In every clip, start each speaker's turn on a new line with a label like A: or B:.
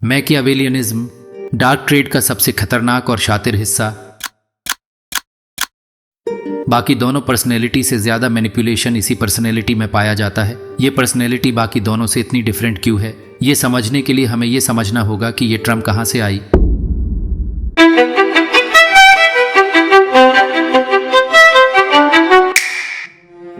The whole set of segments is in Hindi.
A: मैकियावेलियनिज्म डार्क ट्रेड का सबसे खतरनाक और शातिर हिस्सा। बाकी दोनों पर्सनैलिटी से ज्यादा मैनिपुलेशन इसी पर्सनैलिटी में पाया जाता है। ये पर्सनैलिटी बाकी दोनों से इतनी डिफरेंट क्यों है, ये समझने के लिए हमें ये समझना होगा कि ये टर्म कहां से आई।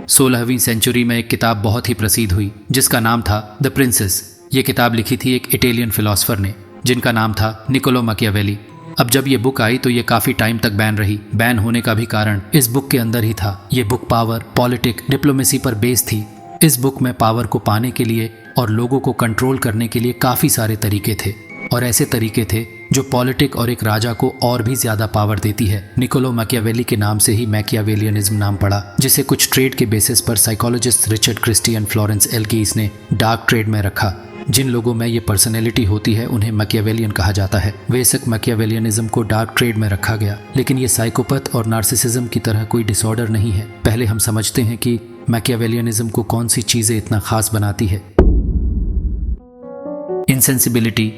A: सोलहवीं सेंचुरी में एक किताब बहुत ही प्रसिद्ध हुई जिसका नाम था द प्रिंसेस। ये किताब लिखी थी एक इटालियन फिलोसोफर ने जिनका नाम था निकोलो मैकियावेली। अब जब ये बुक आई तो ये काफ़ी टाइम तक बैन रही। बैन होने का भी कारण इस बुक के अंदर ही था। ये बुक पावर, पॉलिटिक, डिप्लोमेसी पर बेस्ड थी। इस बुक में पावर को पाने के लिए और लोगों को कंट्रोल करने के लिए काफ़ी सारे तरीके थे और ऐसे तरीके थे जो पॉलिटिक और एक राजा को और भी ज़्यादा पावर देती है। निकोलो मैकियावेली के नाम से ही मैकियावेलियनिज्म नाम पड़ा, जिसे कुछ ट्रेड के बेसिस पर psychologist Richard Christie and Florence L Geis ने डार्क ट्रेड में रखा। जिन लोगों में ये पर्सनैलिटी होती है उन्हें मैकियावेलियन कहा जाता है। बेसिक मैकियावेलियनिज्म को डार्क ट्रेड में रखा गया, लेकिन ये साइकोपैथ और नार्सिसिज्म की तरह कोई डिसऑर्डर नहीं है। पहले हम समझते हैं कि मैकियावेलियनिज्म को कौन सी चीज़ें इतना खास बनाती है। इनसेंसिबिलिटी।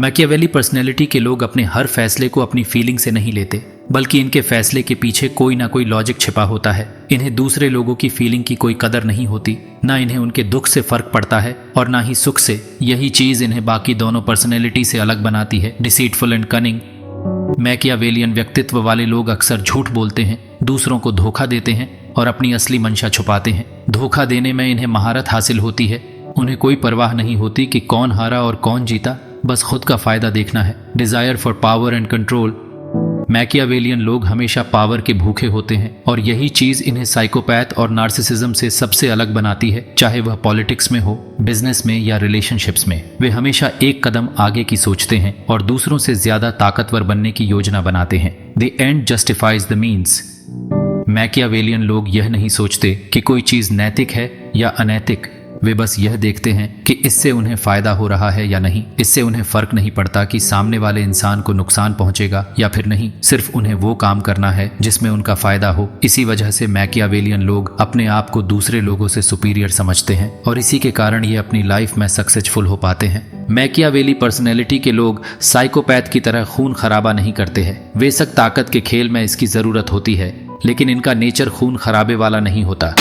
A: मैकियावेली पर्सनैलिटी के लोग अपने हर फैसले को अपनी फीलिंग से नहीं लेते, बल्कि इनके फैसले के पीछे कोई ना कोई लॉजिक छिपा होता है। इन्हें दूसरे लोगों की फीलिंग की कोई कदर नहीं होती, ना इन्हें उनके दुख से फर्क पड़ता है और ना ही सुख से। यही चीज़ इन्हें बाकी दोनों पर्सनैलिटी से अलग बनाती है। Deceitful and cunning. मैकियावेलियन व्यक्तित्व वाले लोग अक्सर झूठ बोलते हैं, दूसरों को धोखा देते हैं और अपनी असली मंशा छुपाते हैं। धोखा देने में इन्हें महारत हासिल होती है। उन्हें कोई परवाह नहीं होती कि कौन हारा और कौन जीता, बस खुद का फायदा देखना है। Desire for power and control. Machiavellian लोग हमेशा पावर के भूखे होते हैं और यही चीज इन्हें साइकोपैथ और नार्सिसिज्म से सबसे अलग बनाती है। चाहे वह पॉलिटिक्स में हो, बिजनेस में या रिलेशनशिप्स में, वे हमेशा एक कदम आगे की सोचते हैं और दूसरों से ज्यादा ताकतवर बनने की योजना बनाते हैं। The end justifies the means. Machiavellian लोग यह नहीं सोचते कि कोई चीज नैतिक है या अनैतिक। वे बस यह देखते हैं कि इससे उन्हें फायदा हो रहा है या नहीं। इससे उन्हें फर्क नहीं पड़ता कि सामने वाले इंसान को नुकसान पहुंचेगा या फिर नहीं। सिर्फ उन्हें वो काम करना है जिसमें उनका फायदा हो। इसी वजह से मैकियावेलियन लोग अपने आप को दूसरे लोगों से सुपीरियर समझते हैं और इसी के कारण ये अपनी लाइफ में सक्सेसफुल हो पाते हैं। मैकियावेली पर्सनैलिटी के लोग साइकोपैथ की तरह खून खराबा नहीं करते हैं। बेशक ताकत के खेल में इसकी जरूरत होती है, लेकिन इनका नेचर खून खराबे वाला नहीं होता।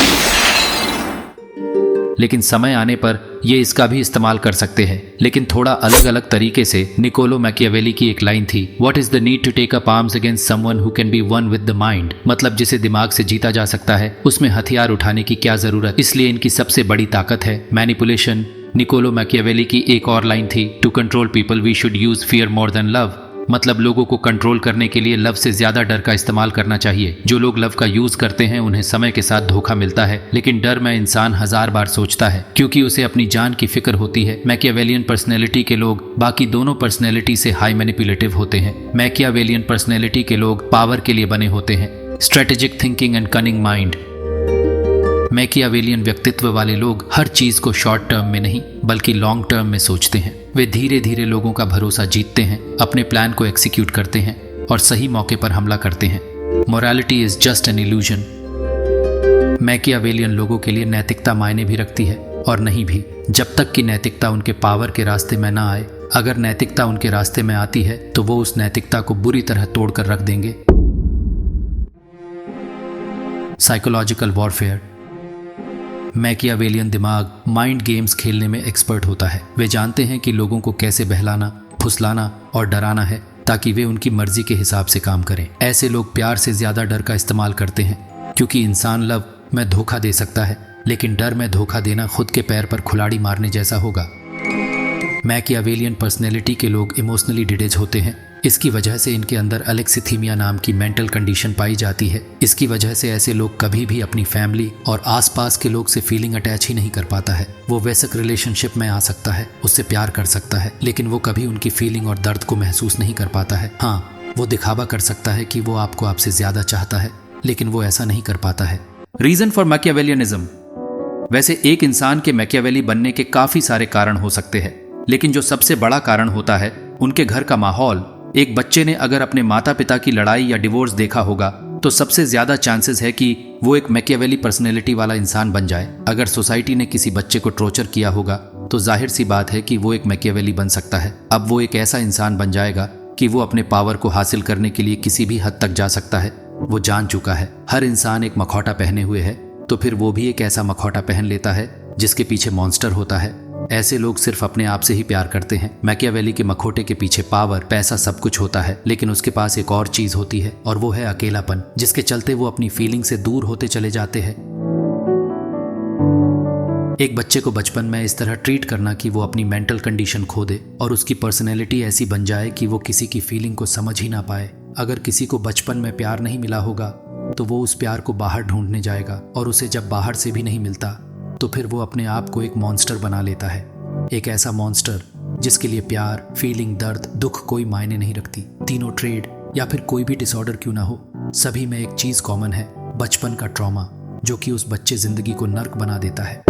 A: लेकिन समय आने पर ये इसका भी इस्तेमाल कर सकते हैं, लेकिन थोड़ा अलग अलग तरीके से। निकोलो मैकियावेली की एक लाइन थी, what is the need to take up arms against someone who can be won with the mind. मतलब जिसे दिमाग से जीता जा सकता है उसमें हथियार उठाने की क्या जरूरत। इसलिए इनकी सबसे बड़ी ताकत है मैनिपुलेशन। निकोलो मैकियावेली की एक और लाइन थी, to control people we should use fear more than love. मतलब लोगों को कंट्रोल करने के लिए लव से ज्यादा डर का इस्तेमाल करना चाहिए। जो लोग लव का यूज करते हैं उन्हें समय के साथ धोखा मिलता है, लेकिन डर में इंसान 1000 बार सोचता है क्योंकि उसे अपनी जान की फिक्र होती है। मैकियावेलियन पर्सनैलिटी के लोग बाकी दोनों पर्सनैलिटी से हाई मैनिपुलेटिव होते हैं। मैकियावेलियन पर्सनैलिटी के लोग पावर के लिए बने होते हैं। Strategic thinking and cunning mind. Machiavellian व्यक्तित्व वाले लोग हर चीज को शॉर्ट टर्म में नहीं बल्कि लॉन्ग टर्म में सोचते हैं। वे धीरे धीरे लोगों का भरोसा जीतते हैं, अपने प्लान को एग्जीक्यूट करते हैं और सही मौके पर हमला करते हैं। Morality is just an illusion. Machiavellian लोगों के लिए नैतिकता मायने भी रखती है और नहीं भी, जब तक कि नैतिकता उनके पावर के रास्ते में ना आए। अगर नैतिकता उनके रास्ते में आती है तो वो उस नैतिकता को बुरी तरह तोड़कर रख देंगे। Psychological warfare. मैकियावेलियन दिमाग माइंड गेम्स खेलने में एक्सपर्ट होता है। वे जानते हैं कि लोगों को कैसे बहलाना, फुसलाना और डराना है ताकि वे उनकी मर्जी के हिसाब से काम करें। ऐसे लोग प्यार से ज्यादा डर का इस्तेमाल करते हैं, क्योंकि इंसान लव में धोखा दे सकता है, लेकिन डर में धोखा देना खुद के पैर पर कुल्हाड़ी मारने जैसा होगा। मैकियावेलियन पर्सनैलिटी के लोग इमोशनली डिटेच होते हैं। इसकी वजह से इनके अंदर अलेक्सिथीमिया नाम की मेंटल कंडीशन पाई जाती है। इसकी वजह से ऐसे लोग कभी भी अपनी फैमिली और आसपास के लोग से फीलिंग अटैच ही नहीं कर पाता है। वो वैसे रिलेशनशिप में आ सकता है, उससे प्यार कर सकता है, लेकिन वो कभी उनकी फीलिंग और दर्द को महसूस नहीं कर पाता है। हाँ, वो दिखावा कर सकता है कि वो आपको आपसे ज्यादा चाहता है, लेकिन वो ऐसा नहीं कर पाता है। Reason for Machiavellianism. वैसे एक इंसान के मैकियावेली बनने के काफी सारे कारण हो सकते हैं, लेकिन जो सबसे बड़ा कारण होता है उनके घर का माहौल। एक बच्चे ने अगर अपने माता पिता की लड़ाई या डिवोर्स देखा होगा तो सबसे ज्यादा चांसेस है कि वो एक मैकियावेली पर्सनैलिटी वाला इंसान बन जाए। अगर सोसाइटी ने किसी बच्चे को टॉर्चर किया होगा तो जाहिर सी बात है कि वो एक मैकियावेली बन सकता है। अब वो एक ऐसा इंसान बन जाएगा कि वो अपने पावर को हासिल करने के लिए किसी भी हद तक जा सकता है। वो जान चुका है हर इंसान एक मखौटा पहने हुए है, तो फिर वो भी एक ऐसा मखौटा पहन लेता है जिसके पीछे मॉन्स्टर होता है। ऐसे लोग सिर्फ अपने आप से ही प्यार करते हैं। मैकियावेली के मखौटे के पीछे पावर, पैसा सब कुछ होता है, लेकिन उसके पास एक और चीज होती है और वो है अकेलापन, जिसके चलते वो अपनी फीलिंग से दूर होते चले जाते हैं। एक बच्चे को बचपन में इस तरह ट्रीट करना कि वो अपनी मेंटल कंडीशन खो दे और उसकी पर्सनैलिटी ऐसी बन जाए कि वो किसी की फीलिंग को समझ ही ना पाए। अगर किसी को बचपन में प्यार नहीं मिला होगा तो वो उस प्यार को बाहर ढूंढने जाएगा, और उसे जब बाहर से भी नहीं मिलता तो फिर वो अपने आप को एक मॉन्स्टर बना लेता है। एक ऐसा मॉन्स्टर जिसके लिए प्यार, फीलिंग, दर्द, दुख कोई मायने नहीं रखती। तीनों ट्रेड या फिर कोई भी डिसऑर्डर क्यों ना हो, सभी में एक चीज कॉमन है, बचपन का ट्रॉमा, जो कि उस बच्चे जिंदगी को नर्क बना देता है।